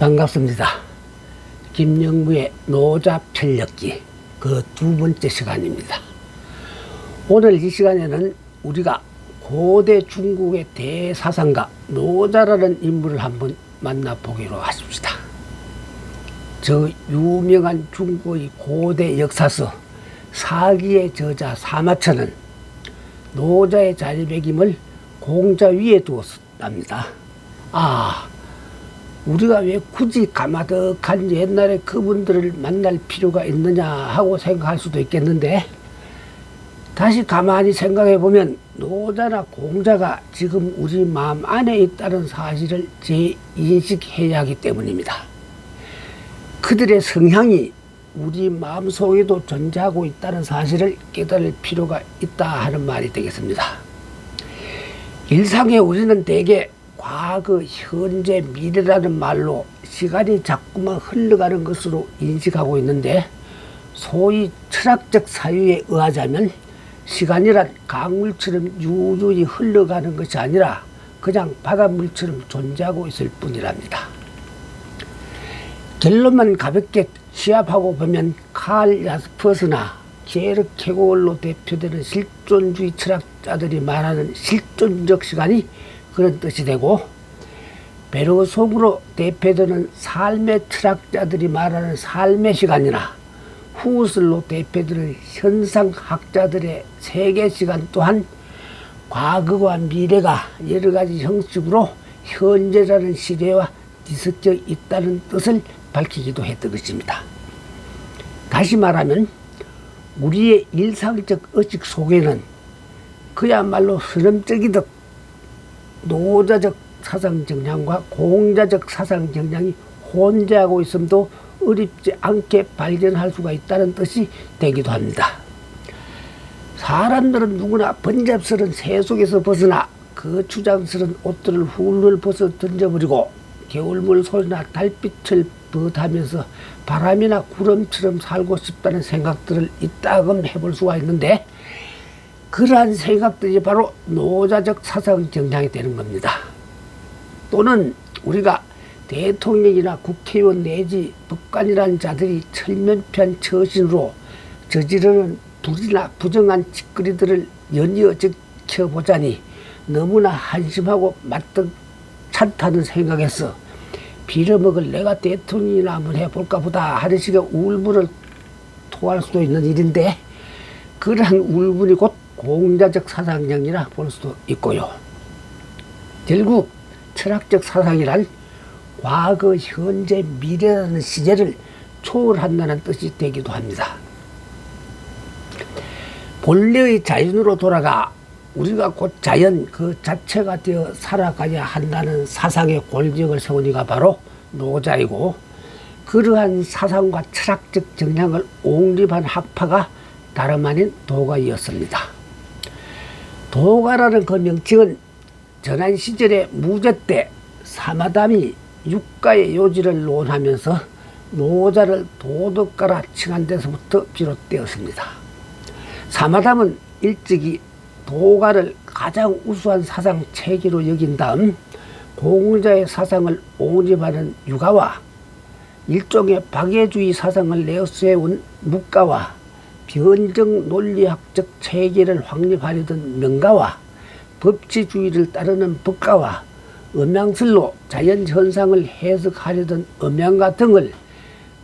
반갑습니다. 김영구의 노자 편력기 그 두 번째 시간입니다. 오늘 이 시간에는 우리가 고대 중국의 대사상가 노자라는 인물을 한번 만나보기로 하십시다. 저 유명한 중국의 고대 역사서 사기의 저자 사마천은 노자의 자리매김을 공자 위에 두었답니다. 우리가 왜 굳이 가마득한 옛날에 그분들을 만날 필요가 있느냐 하고 생각할 수도 있겠는데, 다시 가만히 생각해 보면 노자나 공자가 지금 우리 마음 안에 있다는 사실을 재인식해야 하기 때문입니다. 그들의 성향이 우리 마음속에도 존재하고 있다는 사실을 깨달을 필요가 있다 하는 말이 되겠습니다. 일상에 우리는 대개 과거, 현재, 미래라는 말로 시간이 자꾸만 흘러가는 것으로 인식하고 있는데, 소위 철학적 사유에 의하자면 시간이란 강물처럼 유유히 흘러가는 것이 아니라 그냥 바닷물처럼 존재하고 있을 뿐이랍니다. 결론만 가볍게 취합하고 보면 칼 야스퍼스나 게르 케골로 대표되는 실존주의 철학자들이 말하는 실존적 시간이 그런 뜻이 되고, 베르송으로 대표되는 삶의 철학자들이 말하는 삶의 시간이나 후슬로 대표되는 현상학자들의 세계시간 또한 과거와 미래가 여러가지 형식으로 현재라는 시대와 뒤섞여 있다는 뜻을 밝히기도 했던 것입니다. 다시 말하면 우리의 일상적 의식 속에는 그야말로 선험적이듯 노자적 사상 정량과 공자적 사상 정량이 혼재하고 있음도 어렵지 않게 발견할 수가 있다는 뜻이 되기도 합니다. 사람들은 누구나 번잡스런 새 속에서 벗어나 거추장스런 옷들을 훌훌 벗어 던져버리고 겨울물 소리나 달빛을 벗하면서 바람이나 구름처럼 살고 싶다는 생각들을 이따금 해볼 수가 있는데, 그러한 생각들이 바로 노자적 사상 정량이 되는 겁니다. 또는 우리가 대통령이나 국회의원 내지 법관이라는 자들이 철면피한 처신으로 저지르는 불이나 부정한 짓거리들을 연이어 지켜보자니 너무나 한심하고 마뜩찮다는 생각에서 빌어먹을 내가 대통령이나 한번 해볼까 보다 하는 식의 울분을 토할 수도 있는 일인데, 그러한 울분이 곧 공자적 사상정이라 볼 수도 있고요. 결국 철학적 사상이란 과거, 현재, 미래라는 시제를 초월한다는 뜻이 되기도 합니다. 본래의 자연으로 돌아가 우리가 곧 자연 그 자체가 되어 살아가야 한다는 사상의 골격을 세우니가 바로 노자이고, 그러한 사상과 철학적 정량을 옹립한 학파가 다름 아닌 도가이었습니다. 도가라는 그 명칭은 전한 시절의 무제 때 사마담이 육가의 요지를 논하면서 노자를 도덕가라 칭한 데서부터 비롯되었습니다. 사마담은 일찍이 도가를 가장 우수한 사상 체계로 여긴 다음 공자의 사상을 옹립하는 유가와 일종의 박애주의 사상을 내세운 묵가와 변정 논리학적 체계를 확립하려던 명가와 법치주의를 따르는 법가와 음양설로 자연현상을 해석하려던 음양가 등을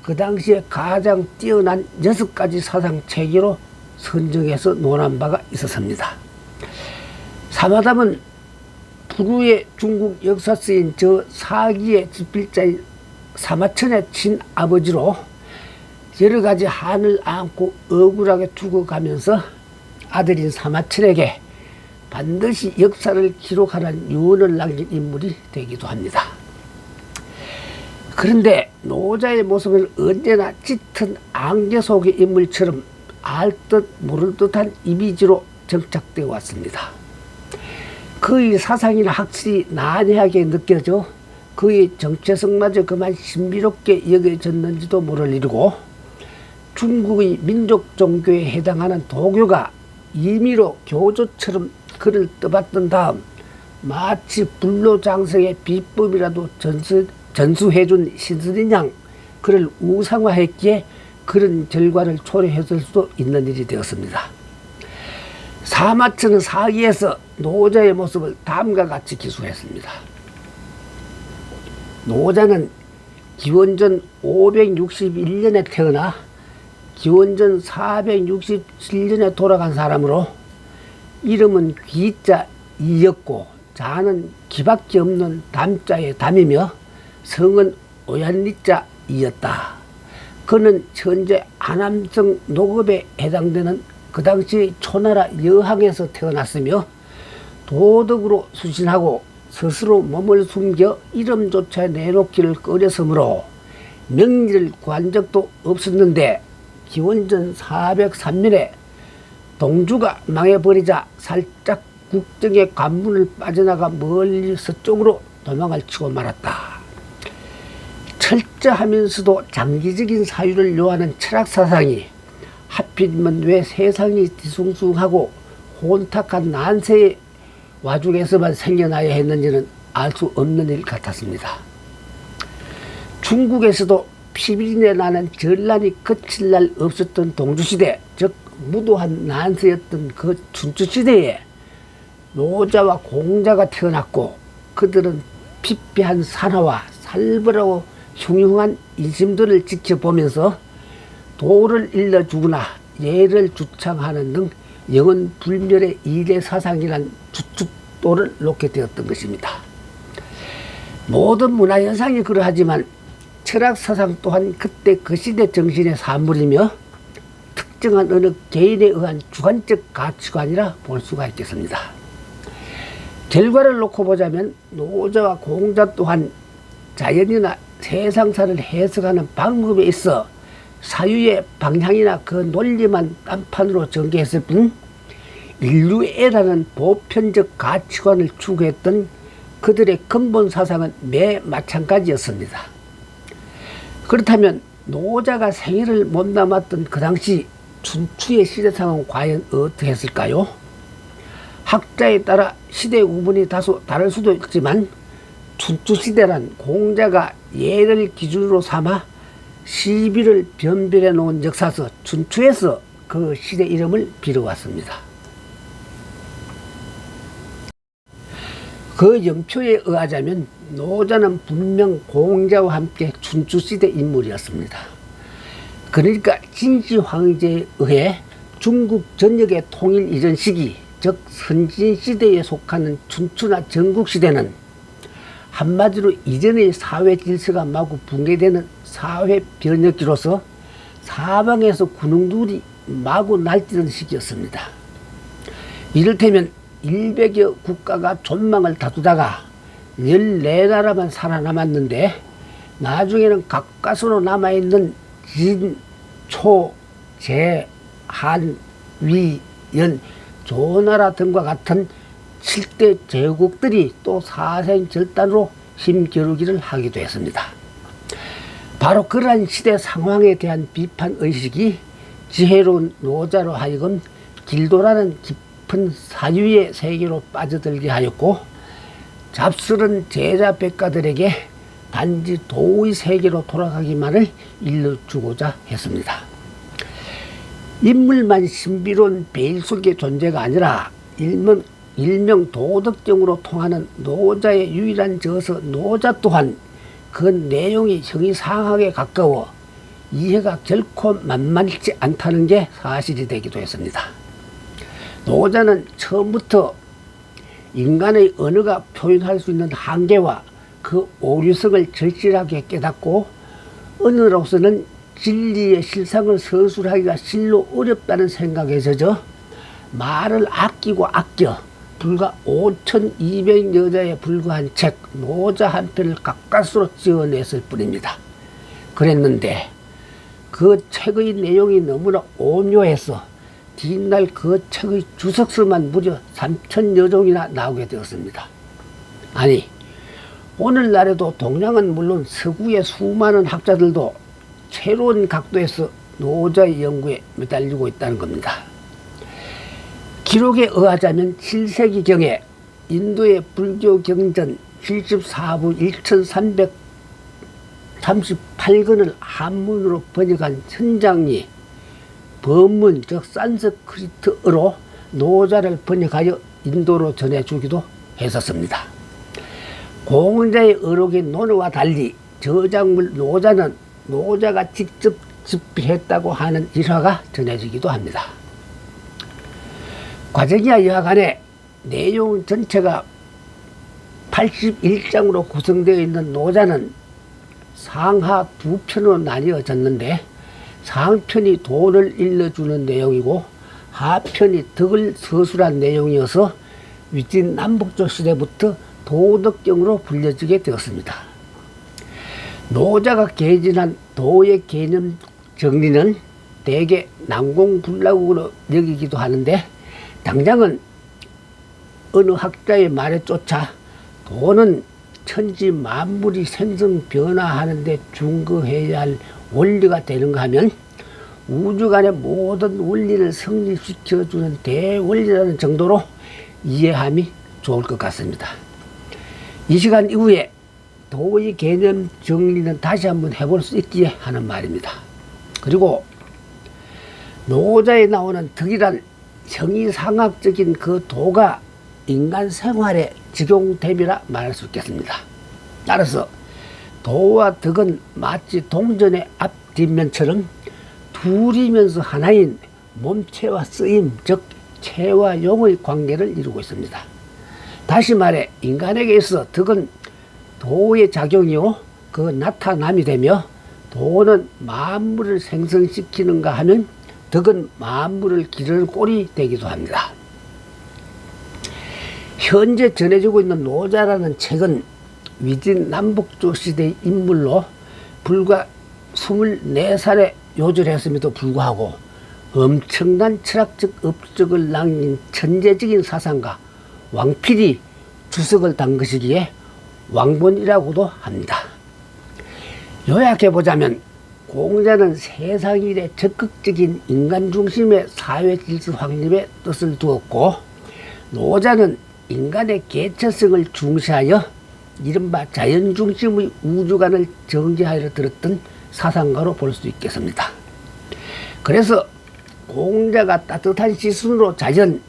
그 당시에 가장 뛰어난 6가지 사상 체계로 선정해서 논한 바가 있었습니다. 사마담은 불후의 중국 역사서인 저 사기의 집필자인 사마천의 친아버지로 여러가지 한을 안고 억울하게 죽어가면서 아들인 사마천에게 반드시 역사를 기록하라는 유언을 남긴 인물이 되기도 합니다. 그런데 노자의 모습은 언제나 짙은 안개 속의 인물처럼 알듯 모를 듯한 이미지로 정착되어 왔습니다. 그의 사상이나 학설이 난해하게 느껴져 그의 정체성마저 그만 신비롭게 여겨졌는지도 모를 일이고, 중국의 민족 종교에 해당하는 도교가 임의로 교조처럼 그를 떠받든 다음 마치 불로장생의 비법이라도 전수해준 신선인 양 그를 우상화했기에 그런 결과를 초래했을 수도 있는 일이 되었습니다. 사마천은 사기에서 노자의 모습을 다음과 같이 기술했습니다. 노자는 기원전 561년에 태어나 기원전 467년에 돌아간 사람으로 이름은 귀자 이였고 자는 기밖에 없는 담자의 담이며 성은 오얀리자 이였다. 그는 현재 안암성 노급에 해당되는 그 당시 초나라 여항에서 태어났으며 도덕으로 수신하고 스스로 몸을 숨겨 이름조차 내놓기를 꺼렸으므로 명리를 구한 적도 없었는데 기원전 403년에 동주가 망해버리자 살짝 국정의 관문을 빠져나가 멀리 서쪽으로 도망을 치고 말았다. 철저하면서도 장기적인 사유를 요하는 철학사상이 하필이면 왜 세상이 뒤숭숭하고 혼탁한 난세의 와중에서만 생겨나야 했는지는 알 수 없는 일 같았습니다. 중국에서도 피비린내 나는 전란이 그칠 날 없었던 동주시대, 즉 무도한 난세였던 그 춘추시대에 노자와 공자가 태어났고 그들은 피폐한 산화와 살벌하고 흉흉한 인심들을 지켜보면서 도를 일러주거나 예를 주창하는 등 영원 불멸의 이대 사상이란 주축도를 놓게 되었던 것입니다. 모든 문화현상이 그러하지만 철학사상 또한 그때 그 시대 정신의 산물이며 특정한 어느 개인에 의한 주관적 가치관이라 볼 수가 있겠습니다. 결과를 놓고 보자면 노자와 공자 또한 자연이나 세상사를 해석하는 방법에 있어 사유의 방향이나 그 논리만 딴판으로 전개했을 뿐 인류애라는 보편적 가치관을 추구했던 그들의 근본 사상은 매 마찬가지였습니다. 그렇다면 노자가 생애를 못 남았던 그 당시 춘추의 시대상은 과연 어떠했을까요? 학자에 따라 시대 구분이 다소 다를 수도 있지만 춘추시대란 공자가 예를 기준으로 삼아 시비를 변별해 놓은 역사서 춘추에서 그 시대 이름을 빌어왔습니다. 그 연표에 의하자면 노자는 분명 공자와 함께 춘추시대 인물이었습니다. 그러니까 진시 황제에 의해 중국 전역의 통일 이전 시기, 즉 선진시대에 속하는 춘추나 전국시대는 한마디로 이전의 사회 질서가 마구 붕괴되는 사회 변혁기로서 사방에서 군웅들이 마구 날뛰던 시기였습니다. 이를테면 100여 국가가 존망을 다투다가 14나라만 살아남았는데 나중에는 가까스로 남아있는 진, 초, 제, 한, 위, 연, 조나라 등과 같은 7대 제국들이 또 사생절단으로 힘겨루기를 하기도 했습니다. 바로 그러한 시대 상황에 대한 비판의식이 지혜로운 노자로 하여금 길도라는 깊은 사유의 세계로 빠져들게 하였고 잡스런 제자 백가들에게 단지 도의 세계로 돌아가기만을 일러주고자 했습니다. 인물만 신비로운 베일 속의 존재가 아니라 일명 도덕정으로 통하는 노자의 유일한 저서 노자 또한 그 내용이 형이상하게 가까워 이해가 결코 만만치 않다는 게 사실이 되기도 했습니다. 노자는 처음부터 인간의 언어가 표현할 수 있는 한계와 그 오류성을 절실하게 깨닫고 언어로서는 진리의 실상을 서술하기가 실로 어렵다는 생각에 젖어 말을 아끼고 아껴 불과 5,200여자에 불과한 책 노자 한 편을 가까스로 지어냈을 뿐입니다. 그랬는데 그 책의 내용이 너무나 오묘해서 뒷날 그 책의 주석서만 무려 3,000여 종이나 나오게 되었습니다. 아니 오늘날에도 동양은 물론 서구의 수많은 학자들도 새로운 각도에서 노자의 연구에 매달리고 있다는 겁니다. 기록에 의하자면 7세기경에 인도의 불교 경전 74부 38권을 한문으로 번역한 현장리 법문 즉 산스크리트어로 노자를 번역하여 인도로 전해주기도 했었습니다. 공자의 어록인 논어와 달리 저작물 노자는 노자가 직접 집필했다고 하는 일화가 전해지기도 합니다. 과정이야 여하간에 내용 전체가 81장으로 구성되어 있는 노자는 상하 두 편으로 나뉘어졌는데 상편이 도를 일러주는 내용이고 하편이 덕을 서술한 내용이어서 위진 남북조 시대부터 도덕경으로 불려지게 되었습니다. 노자가 개진한 도의 개념 정리는 대개 난공불락으로 여기기도 하는데 당장은 어느 학자의 말에 쫓아 도는 천지 만물이 생성 변화하는 데 중거해야 할 원리가 되는가 하면 우주간의 모든 원리를 성립시켜주는 대원리라는 정도로 이해함이 좋을 것 같습니다. 이 시간 이후에 도의 개념 정리는 다시 한번 해볼 수 있기에 하는 말입니다. 그리고 노자에 나오는 덕이란 형이상학적인 그 도가 인간 생활에 적용됨이라 말할 수 있겠습니다. 따라서 도와 덕은 마치 동전의 앞뒷면처럼 둘이면서 하나인 몸체와 쓰임 즉 체와 용의 관계를 이루고 있습니다. 다시 말해 인간에게 있어 덕은 도의 작용이요 그 나타남이 되며 도는 만물을 생성시키는가 하면 덕은 만물을 기르는 꼴이 되기도 합니다. 현재 전해지고 있는 노자라는 책은 위진 남북조 시대의 인물로 불과 24살에 요절했음에도 불구하고 엄청난 철학적 업적을 남긴 천재적인 사상가 왕필이 주석을 단 것이기에 왕본이라고도 합니다. 요약해보자면 공자는 세상 일에 적극적인 인간 중심의 사회 질서 확립에 뜻을 두었고 노자는 인간의 개체성을 중시하여 이른바 자연 중심의 우주관을 정제하여 들었던 사상가로 볼 수 있겠습니다. 그래서 공자가 따뜻한 시선으로 자연,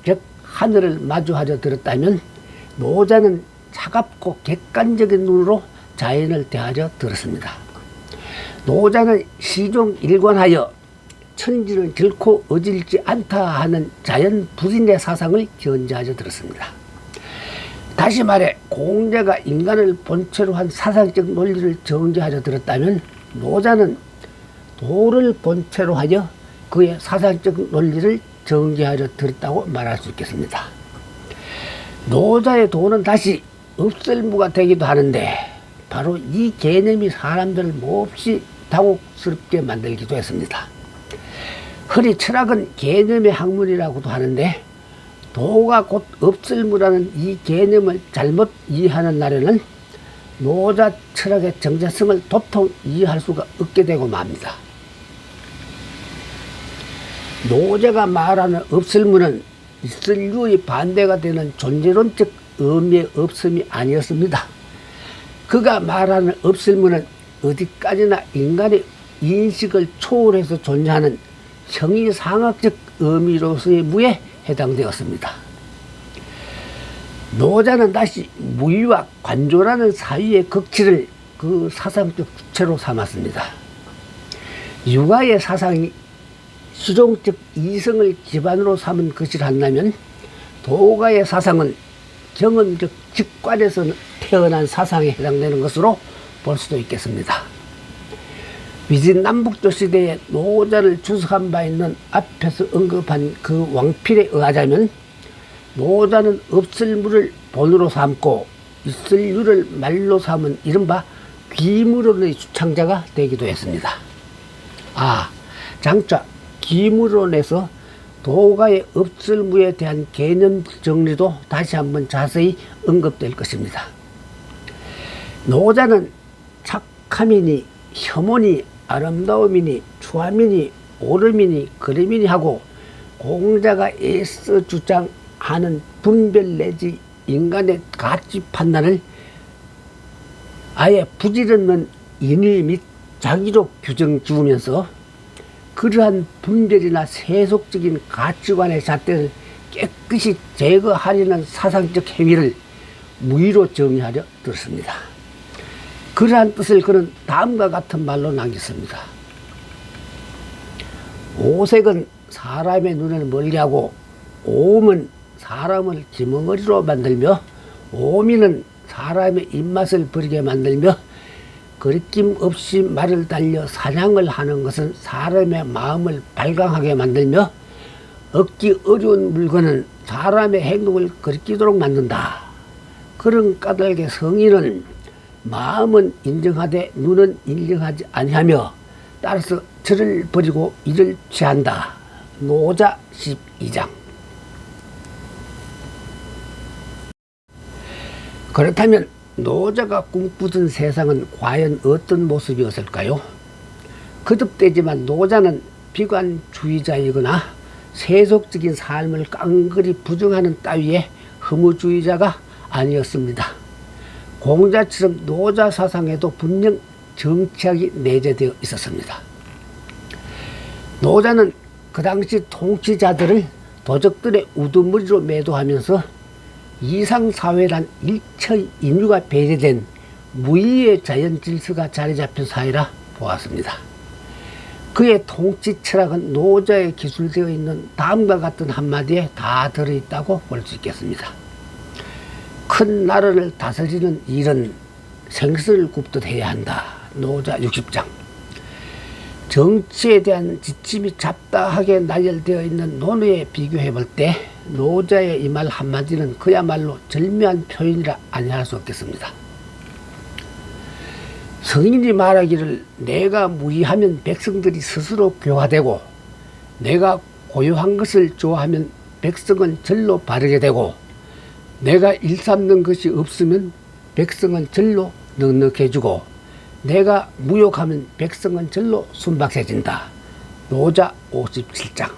즉 하늘을 마주하여 들었다면 노자는 차갑고 객관적인 눈으로 자연을 대하여 들었습니다. 노자는 시종 일관하여 천지는 결코 어질지 않다 하는 자연 불인의 사상을 견지하여 들었습니다. 다시 말해 공자가 인간을 본체로 한 사상적 논리를 정제하여 들었다면 노자는 도를 본체로 하여 그의 사상적 논리를 정제하여 들었다고 말할 수 있겠습니다. 노자의 도는 다시 없을무가 되기도 하는데 바로 이 개념이 사람들을 몹시 당혹스럽게 만들기도 했습니다. 흔히 철학은 개념의 학문이라고도 하는데 도가 곧 없을무라는 이 개념을 잘못 이해하는 날에는 노자 철학의 정체성을 도통 이해할 수가 없게 되고 맙니다. 노자가 말하는 없을무는 있을유의 반대가 되는 존재론적 의미의 없음이 아니었습니다. 그가 말하는 없을무는 어디까지나 인간의 인식을 초월해서 존재하는 형이상학적 의미로서의 무에 해당되었습니다. 노자는 다시 무의와 관조라는 사유의 극치를 그 사상적 주체로 삼았습니다. 유가의 사상이 실용적 이성을 기반으로 삼은 것이라 한다면 도가의 사상은 경험적 직관에서 태어난 사상에 해당되는 것으로 볼 수도 있겠습니다. 위진 남북조 시대에 노자를 주석한 바 있는 앞에서 언급한 그 왕필에 의하자면 노자는 없을무를 본으로 삼고 있을유를 말로 삼은 이른바 귀무론의 주창자가 되기도 했습니다. 장차 귀무론에서 도가의 없을무에 대한 개념 정리도 다시 한번 자세히 언급될 것입니다. 노자는 착함이니 혐오니 아름다움이니 추함이니 오름이니 그림이니 하고 공자가 애써 주장하는 분별 내지 인간의 가치 판단을 아예 부질없는 인의 및 자기로 규정 지으면서 그러한 분별이나 세속적인 가치관의 잣대를 깨끗이 제거하려는 사상적 행위를 무의로 정의하려 들었습니다. 그러한 뜻을 그는 다음과 같은 말로 남겼습니다. 오색은 사람의 눈을 멀리하고 오음은 사람을 기멍어리로 만들며 오미는 사람의 입맛을 버리게 만들며 거리낌 없이 말을 달려 사냥을 하는 것은 사람의 마음을 발광하게 만들며 얻기 어려운 물건은 사람의 행동을 거리끼도록 만든다. 그런 까닭의 성인은 마음은 인정하되 눈은 인정하지 아니하며 따라서 저를 버리고 이를 취한다. 노자 12장. 그렇다면 노자가 꿈꾸던 세상은 과연 어떤 모습이었을까요? 거듭되지만 노자는 비관주의자이거나 세속적인 삶을 깡그리 부정하는 따위의 허무주의자가 아니었습니다. 공자처럼 노자 사상에도 분명 정치학이 내재되어 있었습니다. 노자는 그 당시 통치자들을 도적들의 우두머리로 매도하면서 이상사회란 일처의 인류가 배제된 무의의 자연질서가 자리잡힌 사회라 보았습니다. 그의 통치 철학은 노자에 기술되어 있는 다음과 같은 한마디에 다 들어있다고 볼 수 있겠습니다. 큰 나라를 다스리는 일은 생선을 굽듯 해야 한다. 노자 60장. 정치에 대한 지침이 잡다하게 나열되어 있는 논어에 비교해 볼 때 노자의 이 말 한마디는 그야말로 절묘한 표현이라 아니할 수 없겠습니다. 성인이 말하기를 내가 무의하면 백성들이 스스로 교화되고 내가 고요한 것을 좋아하면 백성은 절로 바르게 되고 내가 일삼는 것이 없으면 백성은 절로 넉넉해지고 내가 무욕하면 백성은 절로 순박해진다. 노자 57장.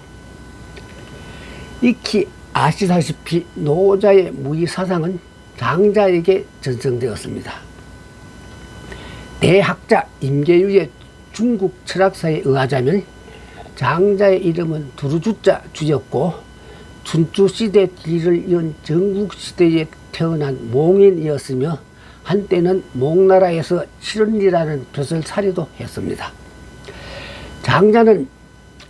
익히 아시다시피 노자의 무의 사상은 장자에게 전승되었습니다. 대학자 임계유의 중국 철학사에 의하자면 장자의 이름은 두루주자 주였고 춘추시대 뒤를 이은 전국시대에 태어난 몽인이었으며 한때는 몽나라에서 칠언이라는 벼슬살이도 했습니다. 장자는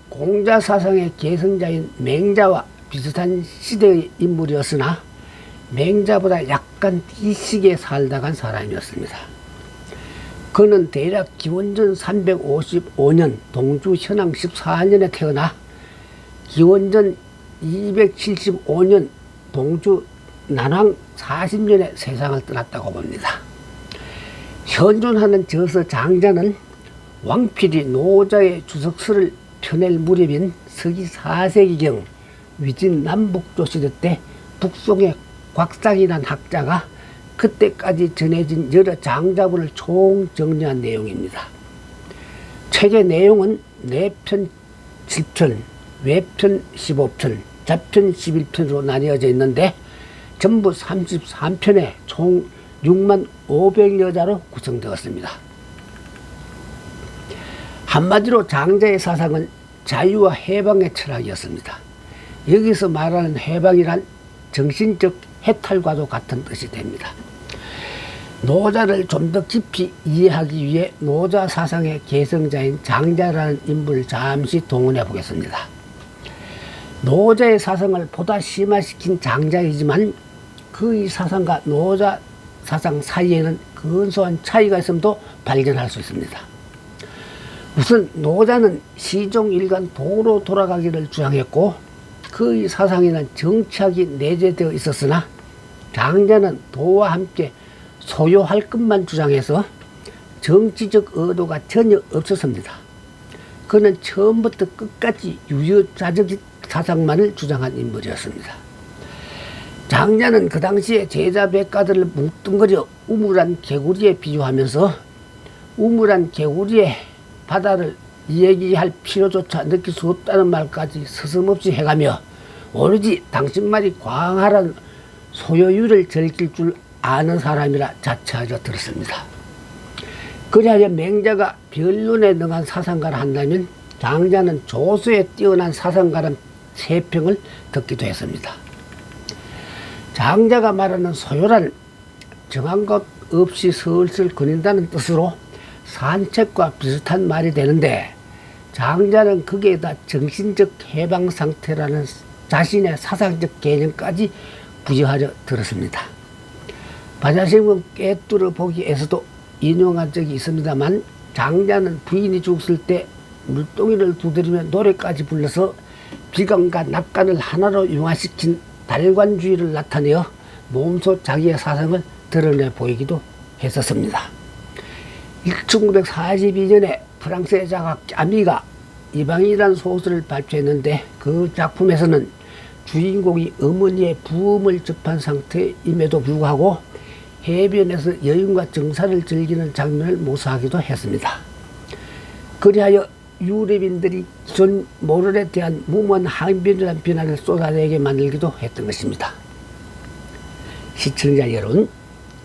공자 사상의 계승자인 맹자와 비슷한 시대의 인물이었으나 맹자보다 약간 뒤시게 살다간 사람이었습니다. 그는 대략 기원전 355년 동주 현황 14년에 태어나 기원전 275년 동주 난황 40년에 세상을 떠났다고 봅니다. 현존하는 저서 장자는 왕필이 노자의 주석서를 펴낼 무렵인 서기 4세기경 위진 남북조 시대 때 북송의 곽상이라는 학자가 그때까지 전해진 여러 장자문을 총정리한 내용입니다. 책의 내용은 내편 7편, 외편 15편, 자편 11편으로 나뉘어져 있는데 전부 33편에 총 6만 500여 자로 구성되었습니다. 한마디로 장자의 사상은 자유와 해방의 철학이었습니다. 여기서 말하는 해방이란 정신적 해탈과도 같은 뜻이 됩니다. 노자를 좀 더 깊이 이해하기 위해 노자 사상의 계승자인 장자라는 인물을 잠시 동원해 보겠습니다. 노자의 사상을 보다 심화시킨 장자이지만 그의 사상과 노자 사상 사이에는 근소한 차이가 있음도 발견할 수 있습니다. 우선 노자는 시종일관 도로 돌아가기를 주장했고 그의 사상에는 정치학이 내재되어 있었으나 장자는 도와 함께 소요할 것만 주장해서 정치적 의도가 전혀 없었습니다. 그는 처음부터 끝까지 유효자적 사상만을 주장한 인물이었습니다. 장자는 그 당시에 제자 백가들을 뭉뚱거려 우물한 개구리에 비유하면서 우물한 개구리의 바다를 얘기할 필요조차 느낄 수 없다는 말까지 서슴없이 해가며 오로지 당신 말이 광활한 소요율을 즐길 줄 아는 사람이라 자처하여 들었습니다. 그리하여 맹자가 변론에 능한 사상가를 한다면 장자는 조수에 뛰어난 사상가란 세평을 듣기도 했습니다. 장자가 말하는 소요란 정한 것 없이 슬슬 거린다는 뜻으로 산책과 비슷한 말이 되는데, 장자는 거기에다 정신적 해방 상태라는 자신의 사상적 개념까지 부여하려 들었습니다. 반야심은 꿰뚫어 보기에서도 인용한 적이 있습니다만, 장자는 부인이 죽었을 때 물동이를 두드리며 노래까지 불러서 비관과 낙관을 하나로 융화시킨 달관주의를 나타내어 몸소 자기의 사상을 드러내 보이기도 했었습니다. 1942년에 프랑스의 작가 까미가 이방인이라는 소설을 발표했는데, 그 작품에서는 주인공이 어머니의 부음을 접한 상태임에도 불구하고 해변에서 여인과 정사를 즐기는 장면을 묘사하기도 했습니다. 그리하여 유럽인들이 기존 모럴에 대한 무모한 항변이라는 비난을 쏟아내게 만들기도 했던 것입니다. 시청자 여러분,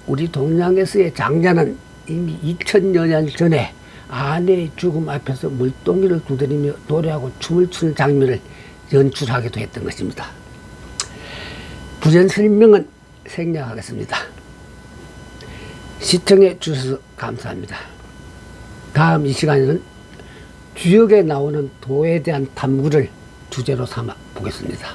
우리 동양에서의 장자는 이미 2000여 년 전에 아내의 죽음 앞에서 물동이를 두드리며 노래하고 춤을 추는 장면을 연출하기도 했던 것입니다. 부전 설명은 생략하겠습니다. 시청해 주셔서 감사합니다. 다음 이 시간에는 주역에 나오는 도에 대한 탐구를 주제로 삼아 보겠습니다.